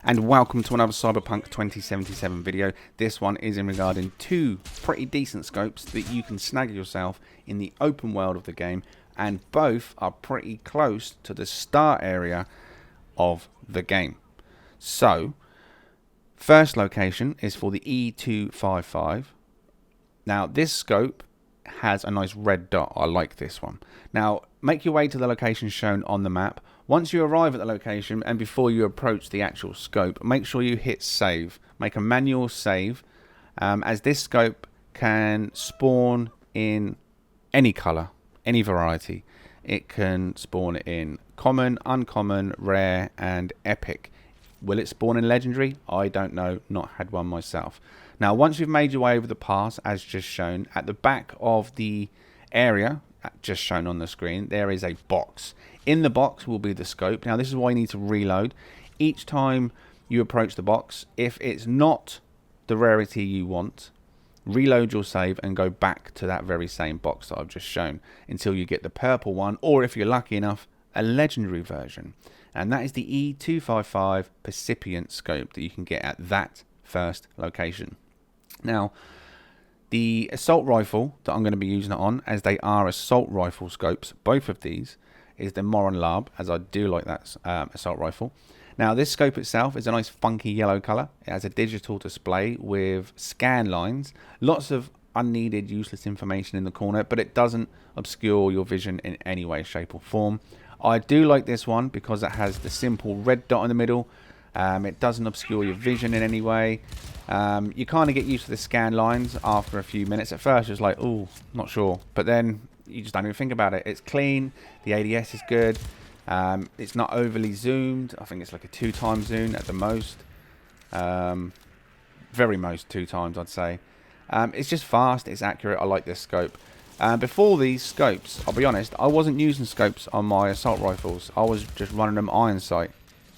And welcome to another Cyberpunk 2077 video. This one is in regarding two pretty decent scopes that you can snag yourself in the open world of the game, and both are pretty close to the start area of the game. So, first location is for the E255. Now, this scope has a nice red dot. I like this one. Now, make your way to the location shown on the map. Once you arrive at the location and before you approach the actual scope, make sure you hit save. Make a manual save, as this scope can spawn in any color, any variety. It can spawn in common, uncommon, rare, and epic. Will it spawn in legendary? I don't know, not had one myself. Now, once you've made your way over the pass, as just shown, at the back of the area, just shown on the screen, there is a box. In the box will be the scope. Now, this is why you need to reload. Each time you approach the box, if it's not the rarity you want, reload your save and go back to that very same box that I've just shown until you get the purple one, or if you're lucky enough, a legendary version. And that is the E255 Percipient scope that you can get at that first location. Now, the assault rifle that I'm going to be using it on, as they are assault rifle scopes, both of these, is the Moron Labe, as I do like that assault rifle. Now, this scope itself is a nice funky yellow colour. It has a digital display with scan lines, lots of unneeded, useless information in the corner, but it doesn't obscure your vision in any way, shape or form. I do like this one because it has the simple red dot in the middle. It doesn't obscure your vision in any way. You kind of get used to the scan lines after a few minutes. At first, it's like, oh, not sure. But then you just don't even think about it. It's clean. The ADS is good. It's not overly zoomed. I think it's like a 2x zoom at the most. Very most 2 times, I'd say. It's just fast. It's accurate. I like this scope. Before these scopes, I'll be honest, I wasn't using scopes on my assault rifles. I was just running them iron sight.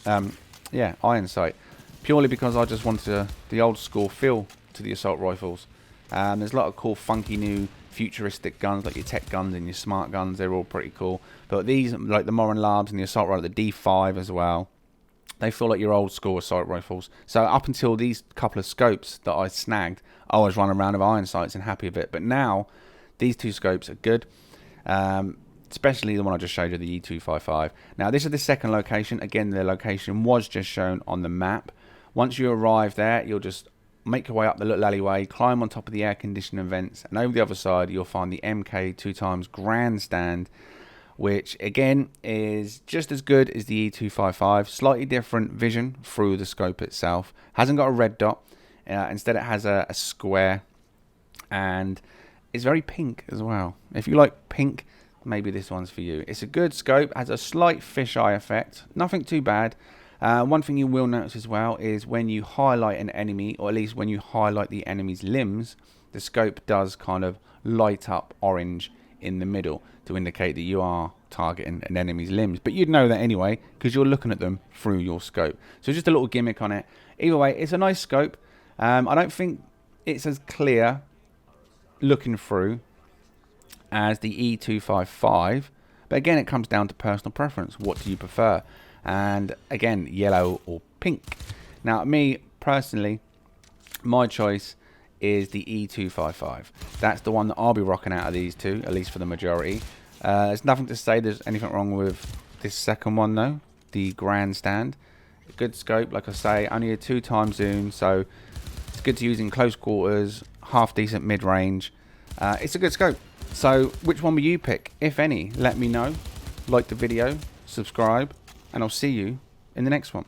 Yeah, iron sight. Purely because I just wanted the old school feel to the assault rifles. There's a lot of cool, funky new futuristic guns, like your tech guns and your smart guns. They're all pretty cool. But these, like the Moron Labes and the assault rifle, the D5 as well, they feel like your old school assault rifles. So up until these couple of scopes that I snagged, I was running around with iron sights and happy with it. But now, these two scopes are good. Especially the one I just showed you, the E255. Now, this is the second location. Again, the location was just shown on the map. Once you arrive there, you'll just make your way up the little alleyway, climb on top of the air conditioning vents, and over the other side, you'll find the MK.2X Grandstand, which, again, is just as good as the E255. Slightly different vision through the scope itself. Hasn't got a red dot. Instead, it has a square, and it's very pink as well. If you like pink, maybe this one's for you. It's a good scope, has a slight fisheye effect, nothing too bad. One thing you will notice as well is when you highlight an enemy, or at least when you highlight the enemy's limbs, the scope does kind of light up orange in the middle to indicate that you are targeting an enemy's limbs. But you'd know that anyway because you're looking at them through your scope. So just a little gimmick on it. Either way, it's a nice scope. I don't think it's as clear looking through as the E255, but again, it comes down to personal preference. What do you prefer? And again, yellow or pink. Now, me personally, my choice is the E255. That's the one that I'll be rocking out of these two, at least for the majority. There's nothing to say there's anything wrong with this second one though, the Grandstand. Good scope, like I say, only a 2x zoom, so it's good to use in close quarters, half decent mid-range. It's a good scope. So which one will you pick, if any? Let me know. Like the video, subscribe, and I'll see you in the next one.